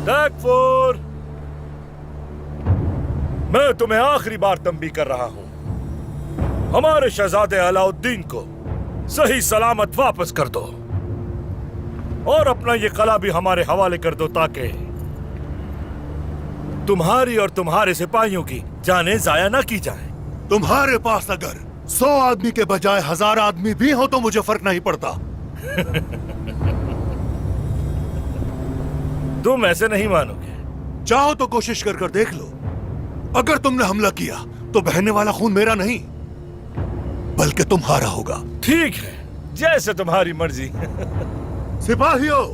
तकफुर, मैं तुम्हें आखिरी बार तंबीह कर रहा हूं। हमारे शहजादे अलाउद्दीन को सही सलामत वापस कर दो और अपना ये किला भी हमारे हवाले कर दो ताकि तुम्हारी और तुम्हारे सिपाहियों की जानें जाया ना की जाए। तुम्हारे पास अगर 100 आदमी के बजाय 1000 आदमी भी हो तो मुझे फर्क नहीं पड़ता। तुम ऐसे नहीं मानोगे। चाहो तो कोशिश कर कर देख लो। अगर तुमने हमला किया तो बहने वाला खून मेरा नहीं बल्कि तुम्हारा होगा। ठीक है, जैसे तुम्हारी मर्जी। सिपाहियों,